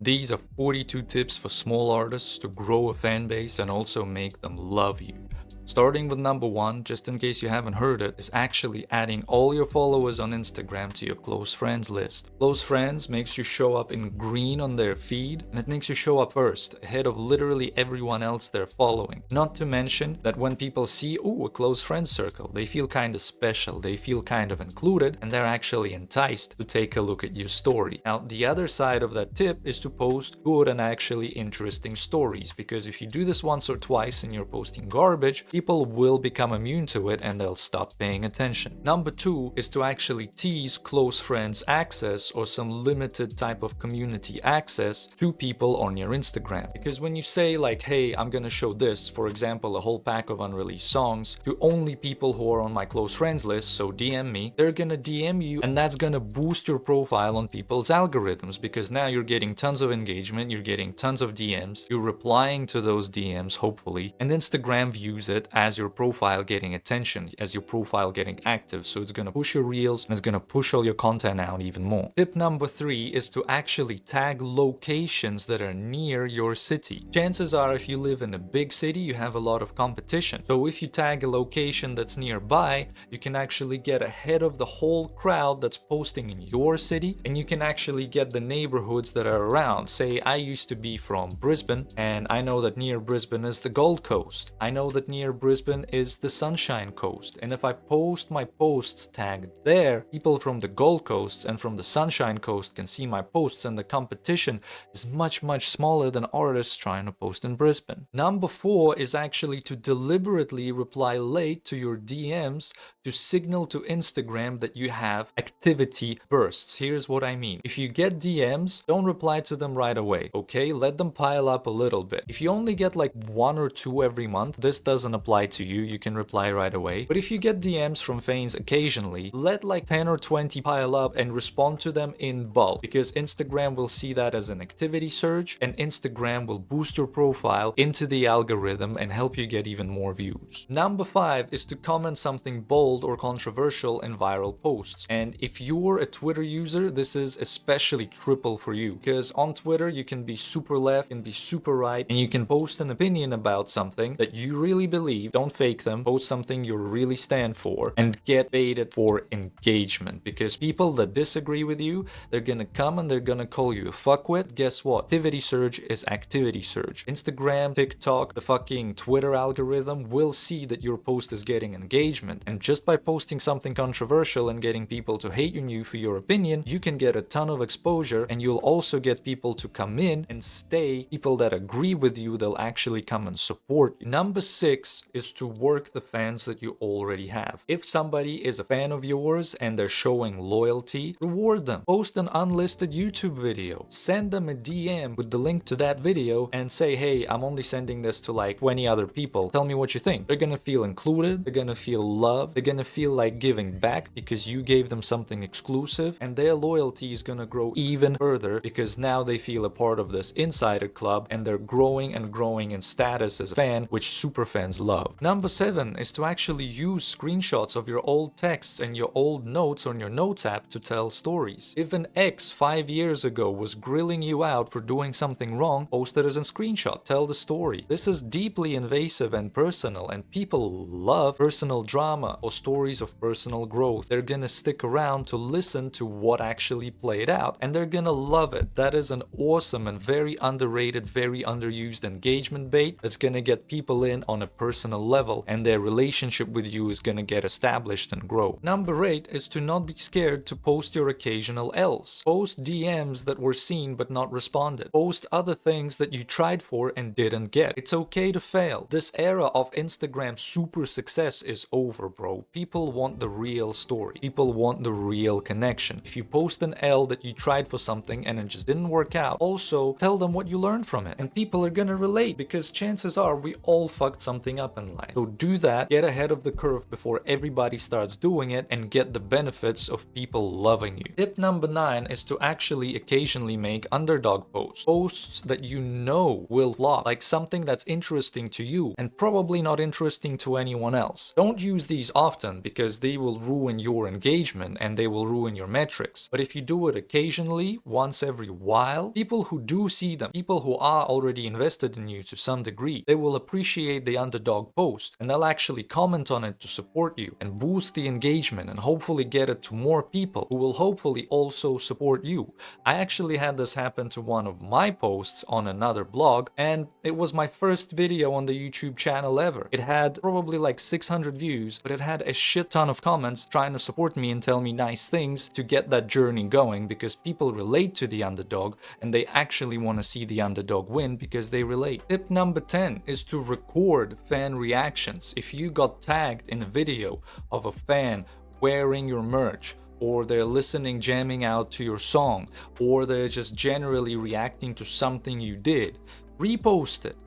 These are 42 tips for small artists to grow a fan base and also make them love you. Starting with number 1, just in case you haven't heard it, is actually adding all your followers on Instagram to your close friends list. Close friends makes you show up in green on their feed, and it makes you show up first, ahead of literally everyone else they're following. Not to mention that when people see, ooh, a close friends circle, they feel kind of special, they feel kind of included, and they're actually enticed to take a look at your story. Now, the other side of that tip is to post good and actually interesting stories, because if you do this once or twice and you're posting garbage, people will become immune to it and they'll stop paying attention. Number 2 is to actually tease close friends access or some limited type of community access to people on your Instagram. Because when you say like, hey, I'm gonna show this, for example, a whole pack of unreleased songs to only people who are on my close friends list, so DM me, they're gonna DM you, and that's gonna boost your profile on people's algorithms, because now you're getting tons of engagement, you're getting tons of DMs, you're replying to those DMs hopefully, and Instagram views it as your profile getting attention, as your profile getting active. So it's gonna push your reels and it's gonna push all your content out even more. Tip number 3 is to actually tag locations that are near your city. Chances are if you live in a big city, you have a lot of competition. So if you tag a location that's nearby, you can actually get ahead of the whole crowd that's posting in your city, and you can actually get the neighborhoods that are around. Say I used to be from Brisbane, and I know that near Brisbane is the Gold Coast. I know that near Brisbane is the Sunshine Coast, and if I post my posts tagged there, people from the Gold Coast and from the Sunshine Coast can see my posts, and the competition is much smaller than artists trying to post in Brisbane. Number 4 is actually to deliberately reply late to your DMs to signal to Instagram that you have activity bursts. Here's what I mean. If you get DMs, don't reply to them right away, okay? Let them pile up a little bit. If you only get like 1 or 2 every month, this doesn't apply to you. You can reply right away. But if you get DMs from fans occasionally, let like 10 or 20 pile up and respond to them in bulk, because Instagram will see that as an activity surge, and Instagram will boost your profile into the algorithm and help you get even more views. Number 5 is to comment something bold or controversial in viral posts. And if you're a Twitter user, this is especially triple for you, because on Twitter you can be super left, and be super right, and you can post an opinion about something that you really believe. Don't fake them, post something you really stand for, and get baited for engagement, because people that disagree with you, they're gonna come and they're gonna call you a fuckwit. Guess what? Activity surge is activity surge. Instagram, TikTok, the fucking Twitter algorithm will see that your post is getting engagement, and just by posting something controversial and getting people to hate you for your opinion, you can get a ton of exposure, and you'll also get people to come in and stay. People that agree with you, they'll actually come and support you. Number 6 is to work the fans that you already have. If somebody is a fan of yours and they're showing loyalty, reward them. Post an unlisted YouTube video. Send them a DM with the link to that video and say, hey, I'm only sending this to like 20 other people. Tell me what you think. They're gonna feel included, they're gonna feel loved, they're gonna feel like giving back because you gave them something exclusive, and their loyalty is gonna grow even further because now they feel a part of this insider club, and they're growing and growing in status as a fan, which super fans love. Number 7 is to actually use screenshots of your old texts and your old notes on your notes app to tell stories. If an ex 5 years ago was grilling you out for doing something wrong, post it as a screenshot, tell the story. This is deeply invasive and personal, and people love personal drama or stories of personal growth. They're gonna stick around to listen to what actually played out, and they're gonna love it. That is an awesome and very underrated, very underused engagement bait that's gonna get people in on a personal level, and their relationship with you is gonna get established and grow. Number 8 is to not be scared to post your occasional L's. Post DMs that were seen but not responded. Post other things that you tried for and didn't get. It's okay to fail. This era of Instagram super success is over, bro. People want the real story. People want the real connection. If you post an L that you tried for something and it just didn't work out, also tell them what you learned from it, and people are gonna relate, because chances are we all fucked something up in life. So do that, get ahead of the curve before everybody starts doing it, and get the benefits of people loving you. Tip number 9 is to actually occasionally make underdog posts. Posts that you know will flop, like something that's interesting to you and probably not interesting to anyone else. Don't use these often often because they will ruin your engagement and they will ruin your metrics. But if you do it occasionally, once every while, people who do see them, people who are already invested in you to some degree, they will appreciate the underdog post and they'll actually comment on it to support you and boost the engagement and hopefully get it to more people who will hopefully also support you. I actually had this happen to one of my posts on another blog, and it was my first video on the YouTube channel ever. It had probably like 600 views, but it had a shit ton of comments trying to support me and tell me nice things to get that journey going, because people relate to the underdog and they actually want to see the underdog win because they relate. Tip number 10 is to record fan reactions. If you got tagged in a video of a fan wearing your merch, or they're listening, jamming out to your song, or they're just generally reacting to something you did, repost it.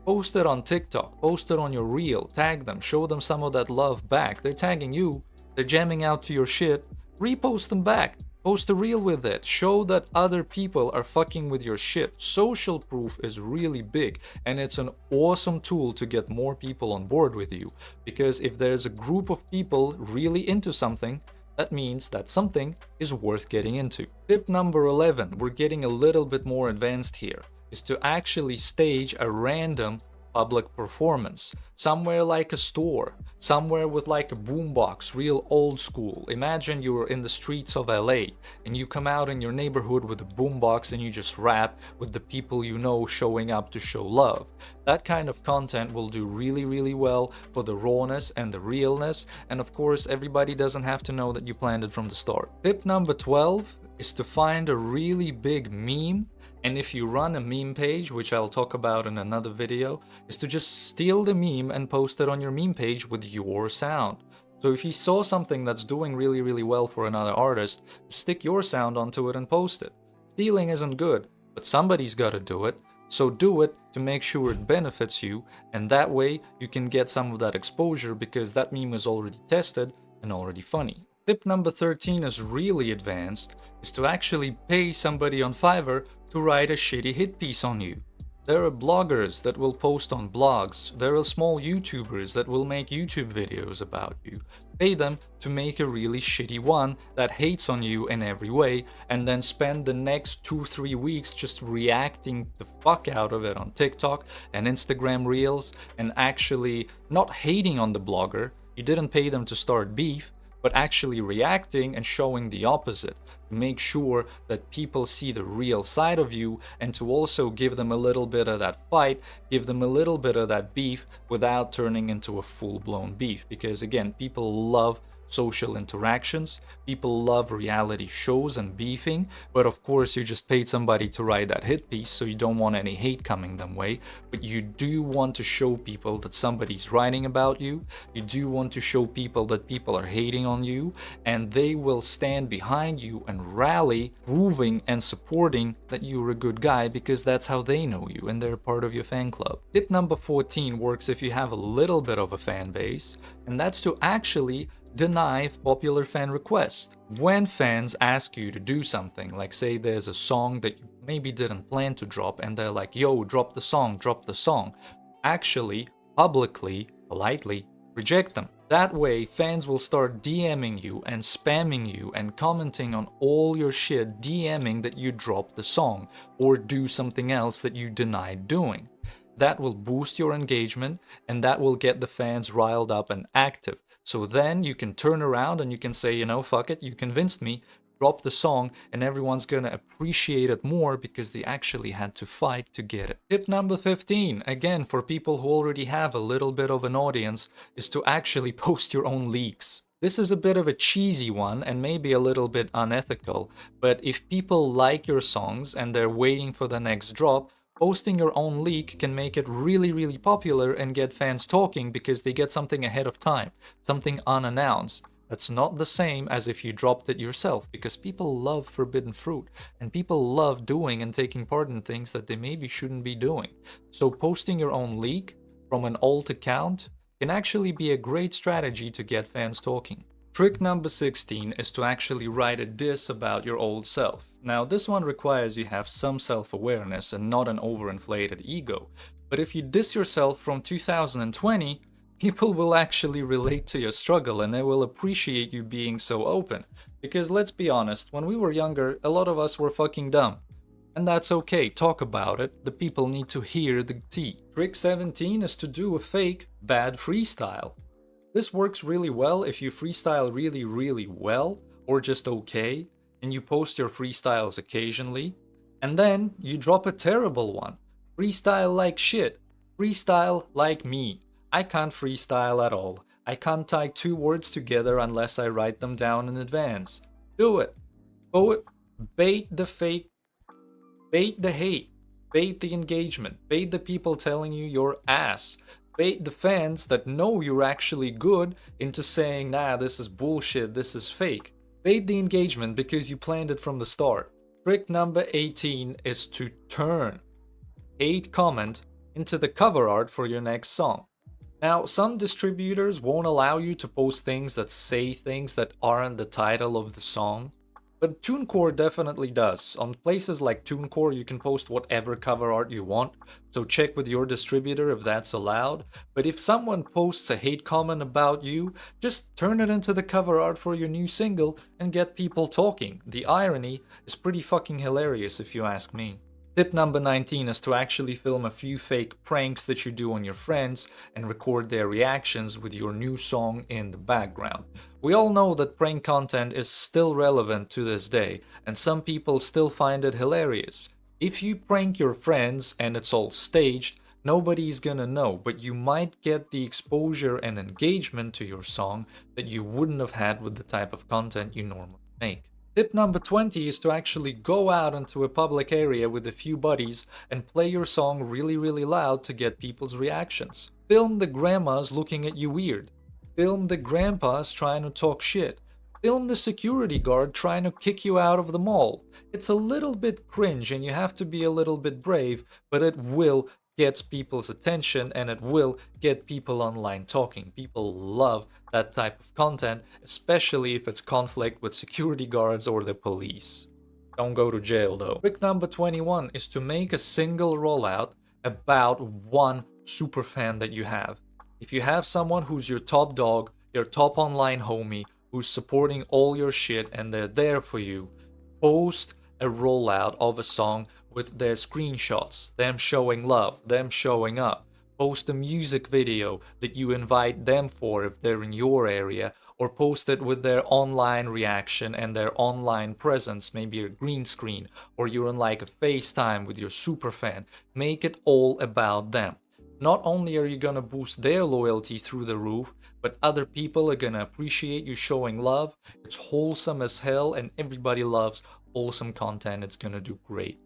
Post it on TikTok, post it on your reel, tag them, show them some of that love back. They're tagging you, they're jamming out to your shit, repost them back. Post a reel with it. Show that other people are fucking with your shit. Social proof is really big, and it's an awesome tool to get more people on board with you. Because if there's a group of people really into something, that means that something is worth getting into. Tip number 11, we're getting a little bit more advanced here, is to actually stage a random public performance. Somewhere like a store, somewhere with like a boombox, real old school. Imagine you're in the streets of LA and you come out in your neighborhood with a boombox and you just rap with the people you know showing up to show love. That kind of content will do really, really well for the rawness and the realness. And of course, everybody doesn't have to know that you planned it from the start. Tip number 12 is to find a really big meme. And if you run a meme page, which I'll talk about in another video, is to just steal the meme and post it on your meme page with your sound. So if you saw something that's doing really, really well for another artist, stick your sound onto it and post it. Stealing isn't good, but somebody's gotta do it. So do it to make sure it benefits you, and that way you can get some of that exposure because that meme is already tested and already funny. Tip number 13 is really advanced, is to actually pay somebody on Fiverr to write a shitty hit piece on you. There are bloggers that will post on blogs. There are small YouTubers that will make YouTube videos about you. Pay them to make a really shitty one that hates on you in every way, and then spend the next 2-3 weeks just reacting the fuck out of it on TikTok and Instagram Reels, and actually not hating on the blogger. You didn't pay them to start beef, but actually reacting and showing the opposite. Make sure that people see the real side of you, and to also give them a little bit of that fight, give them a little bit of that beef without turning into a full-blown beef. Because again, people love social interactions, people love reality shows and beefing, but of course you just paid somebody to write that hit piece, so you don't want any hate coming them way. But you do want to show people that somebody's writing about you, you do want to show people that people are hating on you, and they will stand behind you and rally, proving and supporting that you're a good guy, because that's how they know you and they're part of your fan club. Tip number 14 works if you have a little bit of a fan base, and that's to actually deny popular fan requests. When fans ask you to do something, like say there's a song that you maybe didn't plan to drop and they're like, yo, drop the song, actually, publicly, politely, reject them. That way, fans will start DMing you and spamming you and commenting on all your shit, DMing that you dropped the song or do something else that you denied doing. That will boost your engagement, and that will get the fans riled up and active. So then you can turn around and you can say, you know, fuck it, you convinced me, drop the song, and everyone's gonna appreciate it more because they actually had to fight to get it. Tip number 15, again, for people who already have a little bit of an audience, is to actually post your own leaks. This is a bit of a cheesy one and maybe a little bit unethical, but if people like your songs and they're waiting for the next drop, posting your own leak can make it really, really popular and get fans talking because they get something ahead of time, something unannounced. That's not the same as if you dropped it yourself, because people love forbidden fruit and people love doing and taking part in things that they maybe shouldn't be doing. So posting your own leak from an alt account can actually be a great strategy to get fans talking. Trick number 16 is to actually write a diss about your old self. Now, this one requires you have some self-awareness and not an overinflated ego. But if you diss yourself from 2020, People will actually relate to your struggle and they will appreciate you being so open. Because let's be honest, when we were younger, a lot of us were fucking dumb. And that's okay, talk about it, the people need to hear the tea. Trick 17 is to do a fake, bad freestyle. This works really well if you freestyle really well, or just okay, and you post your freestyles occasionally, and then you drop a terrible one. Freestyle like shit. Freestyle like me. I can't freestyle at all. I can't tie two words together unless I write them down in advance. Do it. Bait the fake, bait the hate, bait the engagement, bait the people telling you you're ass. Bait the fans that know you're actually good into saying, nah, this is bullshit, this is fake. Bait the engagement because you planned it from the start. Trick number 18 is to turn hate comment into the cover art for your next song. Now, some distributors won't allow you to post things that say things that aren't the title of the song, but TuneCore definitely does. On places like TuneCore, you can post whatever cover art you want, so check with your distributor if that's allowed. But if someone posts a hate comment about you, just turn it into the cover art for your new single and get people talking. The irony is pretty fucking hilarious if you ask me. Tip number 19 is to actually film a few fake pranks that you do on your friends and record their reactions with your new song in the background. We all know that prank content is still relevant to this day, and some people still find it hilarious. If you prank your friends and it's all staged, nobody's gonna know, but you might get the exposure and engagement to your song that you wouldn't have had with the type of content you normally make. Tip number 20 is to actually go out into a public area with a few buddies and play your song really loud to get people's reactions. Film the grandmas looking at you weird. Film the grandpas trying to talk shit. Film the security guard trying to kick you out of the mall. It's a little bit cringe and you have to be a little bit brave, but it will get people's attention and it will get people online talking. People love that type of content, especially if it's conflict with security guards or the police. Don't go to jail though. Trick number 21 is to make a single rollout about one superfan that you have. If you have someone who's your top dog, your top online homie, who's supporting all your shit and they're there for you, post a rollout of a song with their screenshots, them showing love, them showing up. Post a music video that you invite them for if they're in your area, or post it with their online reaction and their online presence, maybe a green screen, or you're in like a FaceTime with your superfan. Make it all about them. Not only are you gonna boost their loyalty through the roof, but other people are gonna appreciate you showing love. It's wholesome as hell and everybody loves wholesome content. It's gonna do great.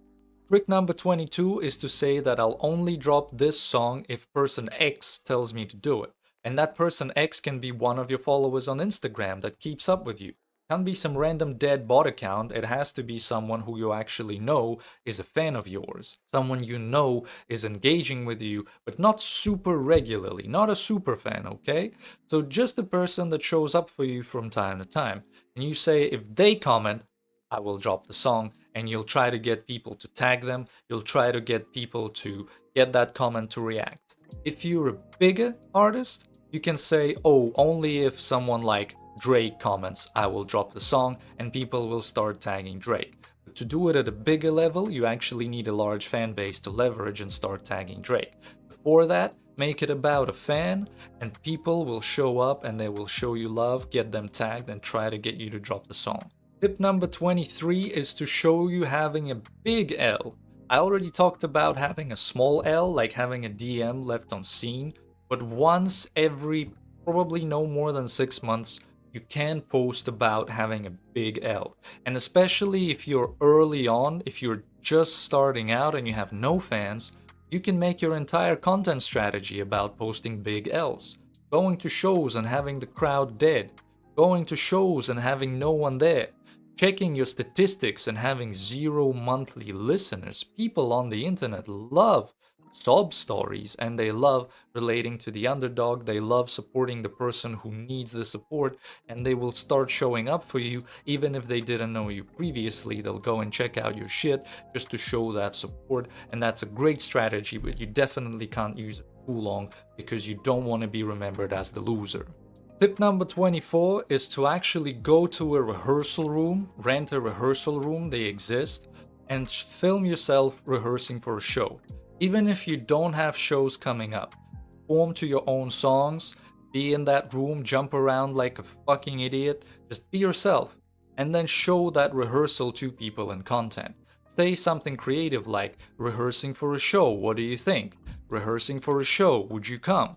Trick number 22 is to say that I'll only drop this song if person X tells me to do it. And that person X can be one of your followers on Instagram that keeps up with you. Can't be some random dead bot account, it has to be someone who you actually know is a fan of yours. Someone you know is engaging with you, but not super regularly, not a super fan, okay? So just a person that shows up for you from time to time. And you say if they comment, I will drop the song, and you'll try to get people to tag them, you'll try to get people to get that comment to react. If you're a bigger artist, you can say, oh, only if someone like Drake comments, I will drop the song, and people will start tagging Drake. But to do it at a bigger level, you actually need a large fan base to leverage and start tagging Drake. Before that, make it about a fan, and people will show up and they will show you love, get them tagged, and try to get you to drop the song. Tip number 23 is to show you having a big L. I already talked about having a small L, like having a DM left on scene, but once every probably no more than 6 months, you can post about having a big L. And especially if you're early on, if you're just starting out and you have no fans, you can make your entire content strategy about posting big Ls. Going to shows and having the crowd dead. Going to shows and having no one there. Checking your statistics and having 0 monthly listeners. People on the internet love sob stories and they love relating to the underdog. They love supporting the person who needs the support, and they will start showing up for you even if they didn't know you previously. They'll go and check out your shit just to show that support, and that's a great strategy, but you definitely can't use it too long because you don't want to be remembered as the loser. Tip number 24 is to actually go to a rehearsal room, rent a rehearsal room, they exist, and film yourself rehearsing for a show. Even if you don't have shows coming up, perform to your own songs, be in that room, jump around like a fucking idiot, just be yourself, and then show that rehearsal to people in content. Say something creative like, rehearsing for a show, what do you think? Rehearsing for a show, would you come?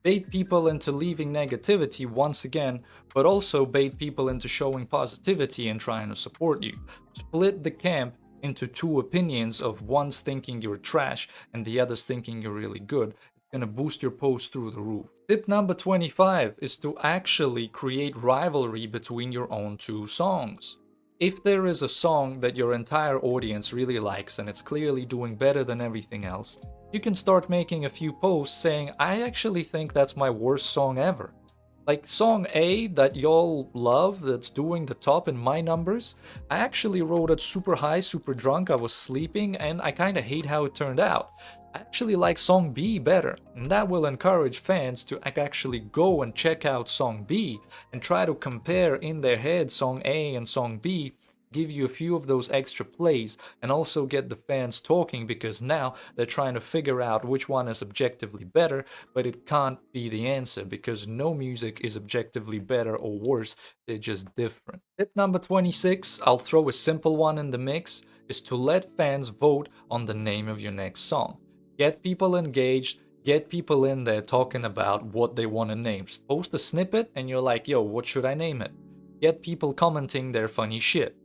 Bait people into leaving negativity once again, but also bait people into showing positivity and trying to support you. Split the camp into two opinions of one's thinking you're trash and the other's thinking you're really good. It's gonna boost your post through the roof. Tip number 25 is to actually create rivalry between your own two songs. If there is a song that your entire audience really likes and it's clearly doing better than everything else, you can start making a few posts saying, I actually think that's my worst song ever. Like song A that y'all love, that's doing the top in my numbers, I actually wrote it super high, super drunk, I was sleeping, and I kinda hate how it turned out. I actually like song B better, and that will encourage fans to actually go and check out song B and try to compare in their head song A and song B, give you a few of those extra plays, and also get the fans talking, because now they're trying to figure out which one is objectively better, but it can't be the answer because no music is objectively better or worse, they're just different. Tip number 26, I'll throw a simple one in the mix, is to let fans vote on the name of your next song. Get people engaged, get people in there talking about what they want to name. Just post a snippet and you're like, yo, what should I name it? Get people commenting their funny shit.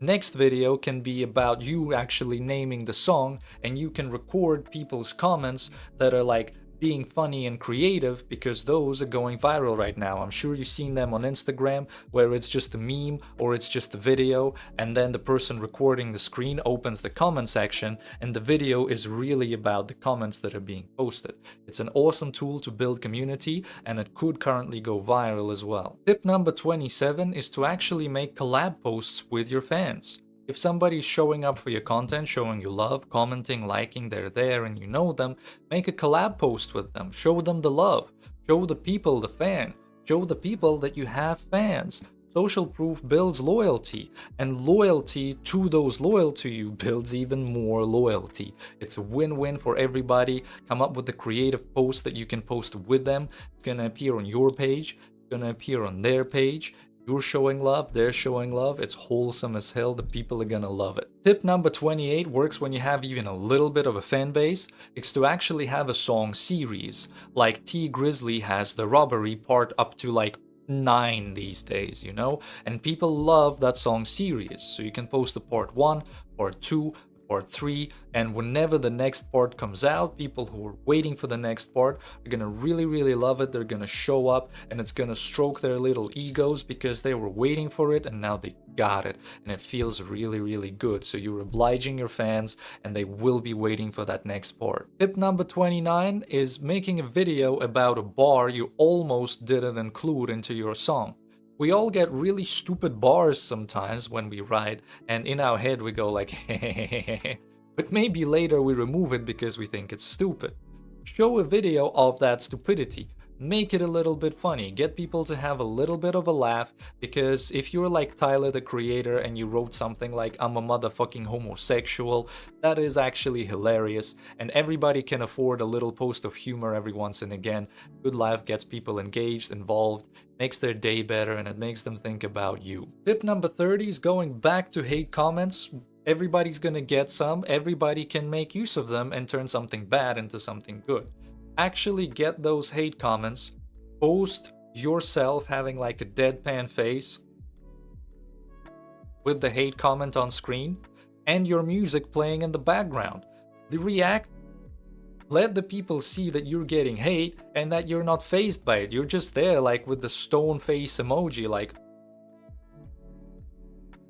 Next video can be about you actually naming the song, and you can record people's comments that are like being funny and creative, because those are going viral right now. I'm sure you've seen them on Instagram where it's just a meme or it's just a video, and then the person recording the screen opens the comment section and the video is really about the comments that are being posted. It's an awesome tool to build community, and it could currently go viral as well. Tip number 27 is to actually make collab posts with your fans. If somebody's showing up for your content, showing you love, commenting, liking, they're there and you know them, make a collab post with them. Show them the love. Show the people the fan. Show the people that you have fans. Social proof builds loyalty, and loyalty to those loyal to you builds even more loyalty. It's a win-win for everybody. Come up with a creative post that you can post with them. It's gonna appear on your page. It's gonna appear on their page. You're showing love, they're showing love, it's wholesome as hell, the people are gonna love it. Tip number 28 works when you have even a little bit of a fan base. It's to actually have a song series. Like T Grizzly has the Robbery part up to like 9 these days, you know? And people love that song series. So you can post a part 1, part 2, part 3, and whenever the next part comes out, people who are waiting for the next part are gonna really love it. They're gonna show up and it's gonna stroke their little egos because they were waiting for it and now they got it, and it feels really good. So you're obliging your fans and they will be waiting for that next part. Tip number 29 is making a video about a bar you almost didn't include into your song. We all get really stupid bars sometimes when we write, and in our head we go like, hehehehe, but maybe later we remove it because we think it's stupid. Show a video of that stupidity. Make it a little bit funny, get people to have a little bit of a laugh, because if you're like Tyler the Creator and you wrote something like I'm a motherfucking homosexual, that is actually hilarious, and everybody can afford a little post of humor every once and again. Good laugh gets people engaged, involved, makes their day better, and it makes them think about you. Tip number 30 is going back to hate comments. Everybody's gonna get some, everybody can make use of them and turn something bad into something good. Actually get those hate comments, post yourself having like a deadpan face with the hate comment on screen and your music playing in the background. React, let the people see that you're getting hate and that you're not fazed by it. You're just there like with the stone face emoji like,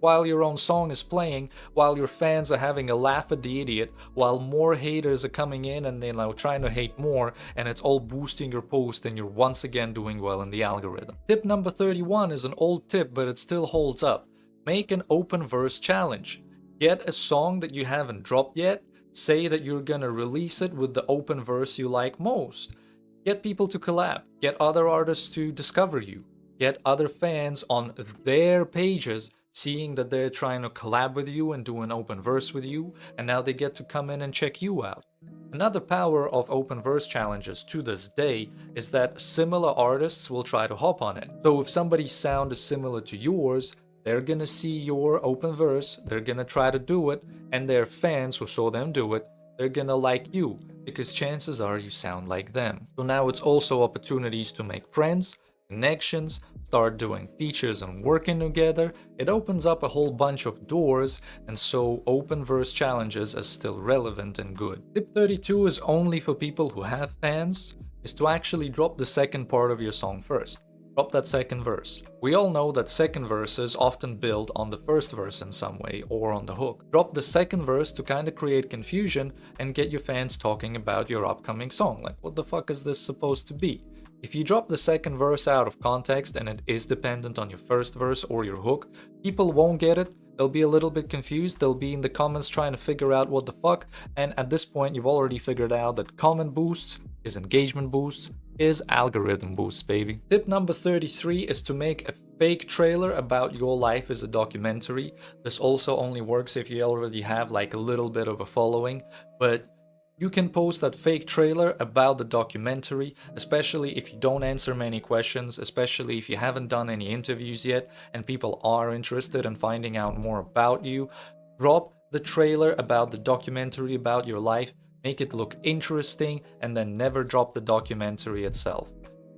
while your own song is playing, while your fans are having a laugh at the idiot, while more haters are coming in and they're now trying to hate more, and it's all boosting your post, and you're once again doing well in the algorithm. Tip number 31 is an old tip, but it still holds up. Make an open verse challenge. Get a song that you haven't dropped yet, say that you're gonna release it with the open verse you like most. Get people to collab, get other artists to discover you, get other fans on their pages seeing that they're trying to collab with you and do an open verse with you, and now they get to come in and check you out. Another power of open verse challenges to this day is that similar artists will try to hop on it. So if somebody's sound is similar to yours, they're gonna see your open verse, they're gonna try to do it, and their fans who saw them do it, they're gonna like you, because chances are you sound like them. So now it's also opportunities to make friends, connections, start doing features and working together. It opens up a whole bunch of doors, and so open verse challenges are still relevant and good. Tip 32 is only for people who have fans, is to actually drop the second part of your song first. Drop that second verse. We all know that second verses often build on the first verse in some way, or on the hook. Drop the second verse to kind of create confusion and get your fans talking about your upcoming song. Like, what the fuck is this supposed to be? If you drop the second verse out of context and it is dependent on your first verse or your hook, people won't get it. They'll be a little bit confused, they'll be in the comments trying to figure out what the fuck, and at this point you've already figured out that comment boosts is engagement boosts, is algorithm boosts, baby. Tip number 33 is to make a fake trailer about your life as a documentary. This also only works if you already have like a little bit of a following, but you can post that fake trailer about the documentary, especially if you don't answer many questions, especially if you haven't done any interviews yet and people are interested in finding out more about you. Drop the trailer about the documentary about your life, make it look interesting, and then never drop the documentary itself.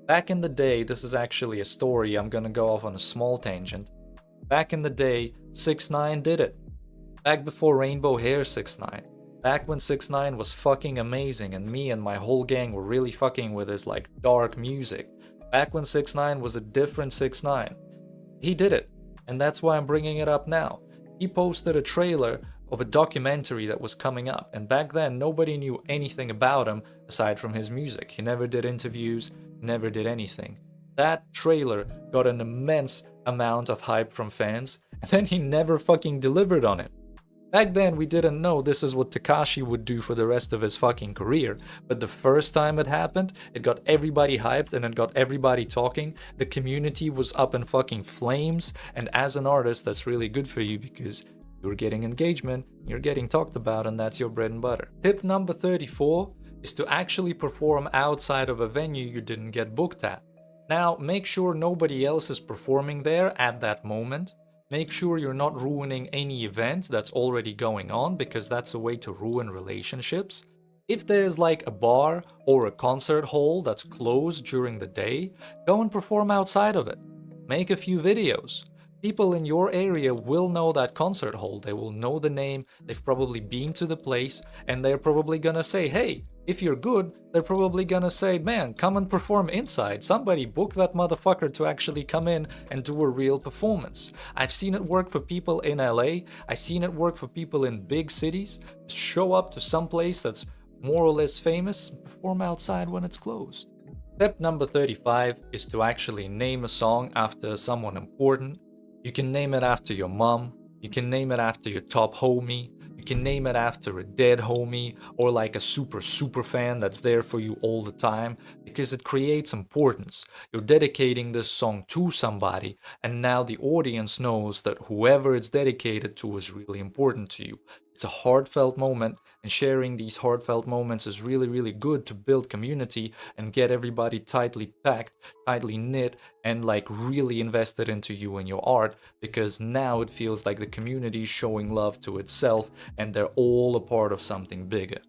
Back in the day, this is actually a story, I'm gonna go off on a small tangent. Back in the day, 6ix9ine did it. Back before rainbow hair 6ix9ine. Back when 6ix9ine was fucking amazing and me and my whole gang were really fucking with his like dark music. Back when 6ix9ine was a different 6ix9ine. He did it, and that's why I'm bringing it up now. He posted a trailer of a documentary that was coming up, and back then nobody knew anything about him aside from his music. He never did interviews, never did anything. That trailer got an immense amount of hype from fans, and then he never fucking delivered on it. Back then we didn't know this is what Tekashi would do for the rest of his fucking career, but the first time it happened, it got everybody hyped and it got everybody talking, the community was up in fucking flames, and as an artist that's really good for you because you're getting engagement, you're getting talked about, and that's your bread and butter. Tip number 34 is to actually perform outside of a venue you didn't get booked at. Now, make sure nobody else is performing there at that moment. Make sure you're not ruining any event that's already going on, because that's a way to ruin relationships. If there's like a bar or a concert hall that's closed during the day, go and perform outside of it. Make a few videos. People in your area will know that concert hall, they will know the name, they've probably been to the place, and they're probably gonna say, hey, if you're good, they're probably gonna say, man, come and perform inside. Somebody book that motherfucker to actually come in and do a real performance. I've seen it work for people in LA, I've seen it work for people in big cities. Show up to some place that's more or less famous, perform outside when it's closed. Step number 35 is to actually name a song after someone important. You can name it after your mom, you can name it after your top homie, you can name it after a dead homie, or like a super fan that's there for you all the time, because it creates importance. You're dedicating this song to somebody, and now the audience knows that whoever it's dedicated to is really important to you. It's a heartfelt moment, and sharing these heartfelt moments is really good to build community and get everybody tightly packed, tightly knit, and like really invested into you and your art, because now it feels like the community is showing love to itself and they're all a part of something bigger.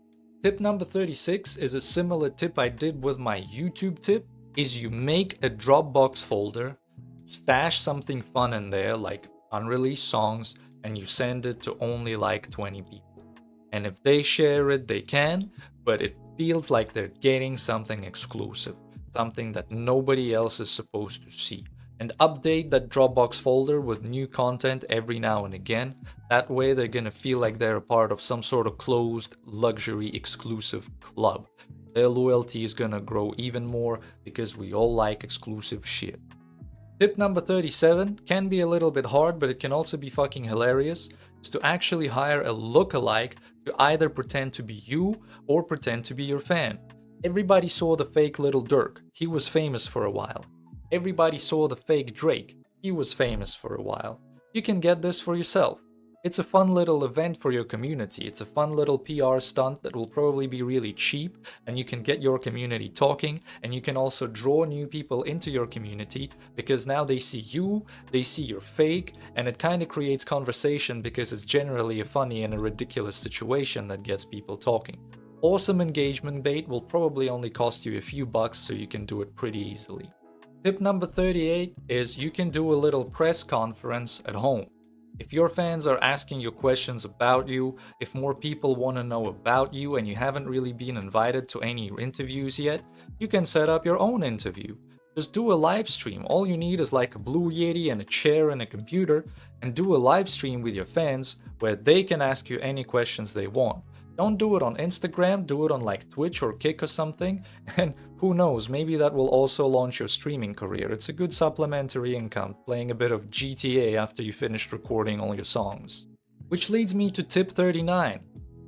Tip number 36 is a similar tip I did with my YouTube tip, is you make a Dropbox folder, stash something fun in there like unreleased songs, and you send it to only like 20 people. And if they share it, they can, but it feels like they're getting something exclusive, something that nobody else is supposed to see. and update that Dropbox folder with new content every now and again. That way they're gonna feel like they're a part of some sort of closed, luxury, exclusive club. Their loyalty is gonna grow even more because we all like exclusive shit. Tip number 37 can be a little bit hard, but it can also be fucking hilarious, is to actually hire a lookalike to either pretend to be you or pretend to be your fan. Everybody saw the fake Little Dirk. He was famous for a while. Everybody saw the fake Drake. He was famous for a while. You can get this for yourself. It's a fun little event for your community. It's a fun little PR stunt that will probably be really cheap, and you can get your community talking, and you can also draw new people into your community because now they see you, they see your fake, and it kind of creates conversation because it's generally a funny and a ridiculous situation that gets people talking. Awesome engagement bait will probably only cost you a few bucks, so you can do it pretty easily. Tip number 38 is you can do a little press conference at home. If your fans are asking you questions about you, if more people want to know about you and you haven't really been invited to any interviews yet, you can set up your own interview. Just do a live stream. All you need is like a Blue Yeti and a chair and a computer, and do a live stream with your fans where they can ask you any questions they want. Don't do it on Instagram, do it on like Twitch or Kick or something, and who knows, maybe that will also launch your streaming career. It's a good supplementary income, playing a bit of GTA after you finished recording all your songs. Which leads me to tip 39.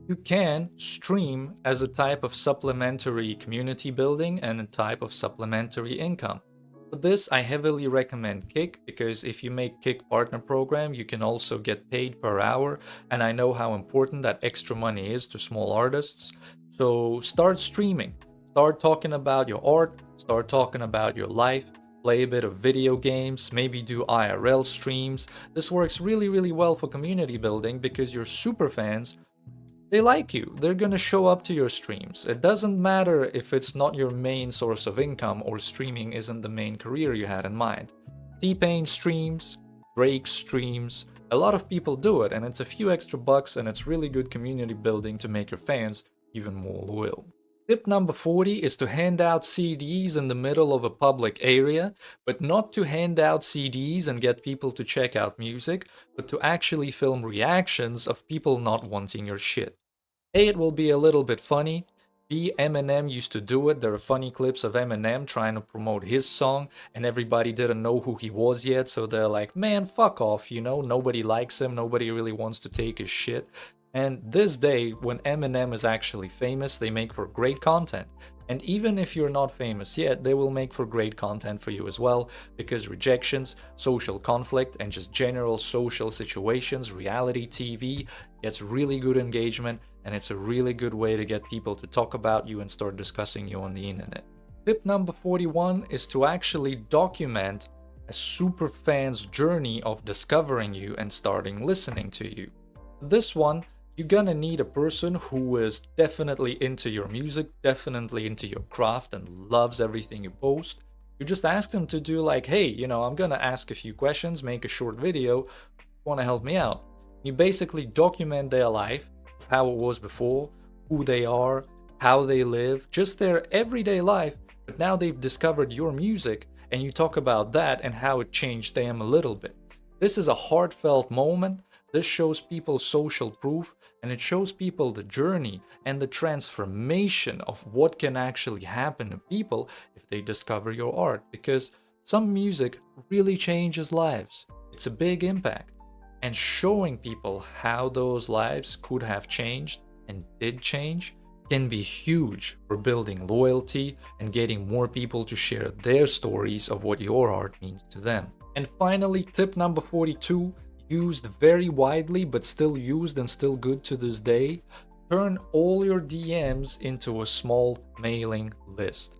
You can stream as a type of supplementary community building and a type of supplementary income. For this, I heavily recommend Kick, because if you make Kick partner program, you can also get paid per hour, and I know how important that extra money is to small artists. So start streaming, start talking about your art, start talking about your life, play a bit of video games, maybe do IRL streams. This works really well for community building because your super fans, they like you. They're gonna show up to your streams. It doesn't matter if it's not your main source of income or streaming isn't the main career you had in mind. T-Pain streams, Drake streams, a lot of people do it, and it's a few extra bucks, and it's really good community building to make your fans even more loyal. Tip number 40 is to hand out CDs in the middle of a public area, but not to hand out CDs and get people to check out music, but to actually film reactions of people not wanting your shit. A, it will be a little bit funny. B, Eminem used to do it. There are funny clips of Eminem trying to promote his song, and everybody didn't know who he was yet, so they're like, man, fuck off, you know, nobody likes him, nobody really wants to take his shit. And this day, when Eminem is actually famous, they make for great content. And even if you're not famous yet, they will make for great content for you as well, because rejections, social conflict, and just general social situations, reality TV, gets really good engagement, and it's a really good way to get people to talk about you and start discussing you on the internet. Tip number 41 is to actually document a super fan's journey of discovering you and starting listening to you. This one, you're gonna need a person who is definitely into your music, definitely into your craft, and loves everything you post. You just ask them to do like, hey, you know, I'm gonna ask a few questions, make a short video, wanna help me out? You basically document their life, of how it was before, who they are, how they live, just their everyday life, but now they've discovered your music, and you talk about that and how it changed them a little bit. This is a heartfelt moment. This shows people social proof, and it shows people the journey and the transformation of what can actually happen to people if they discover your art, because some music really changes lives. It's a big impact, and showing people how those lives could have changed and did change can be huge for building loyalty and getting more people to share their stories of what your art means to them. And finally, tip number 42, used very widely but still used and still good to this day, turn all your DMs into a small mailing list.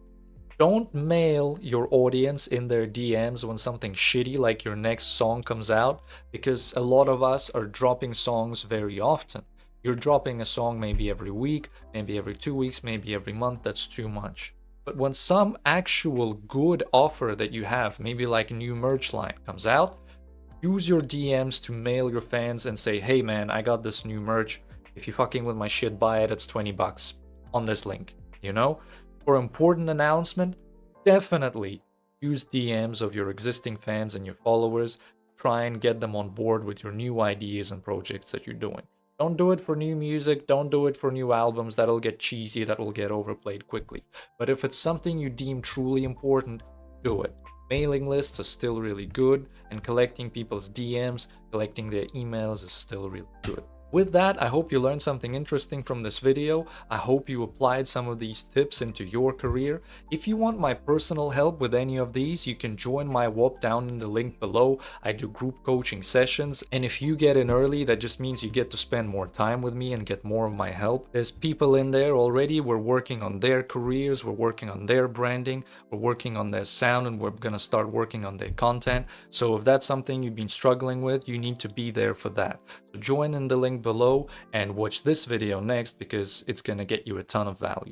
Don't mail your audience in their DMs when something shitty like your next song comes out, because a lot of us are dropping songs very often. You're dropping a song maybe every week, maybe every 2 weeks, maybe every month. That's too much. But when some actual good offer that you have, maybe like a new merch line, comes out, use your DMs to mail your fans and say, hey man, I got this new merch. If you fucking with my shit, buy it. It's 20 bucks on this link, you know? For important announcement, definitely use DMs of your existing fans and your followers. Try and get them on board with your new ideas and projects that you're doing. Don't do it for new music, don't do it for new albums, that'll get cheesy, that will get overplayed quickly. But if it's something you deem truly important, do it. Mailing lists are still really good, and collecting people's DMs, collecting their emails is still really good. With that, I hope you learned something interesting from this video. I hope you applied some of these tips into your career. If you want my personal help with any of these, you can join my WOP down in the link below. I do group coaching sessions, and if you get in early, that just means you get to spend more time with me and get more of my help. There's people in there already. We're working on their careers, we're working on their branding, we're working on their sound, and we're gonna start working on their content. So if that's something you've been struggling with, you need to be there for that. So join in the link below and watch this video next because it's gonna get you a ton of value.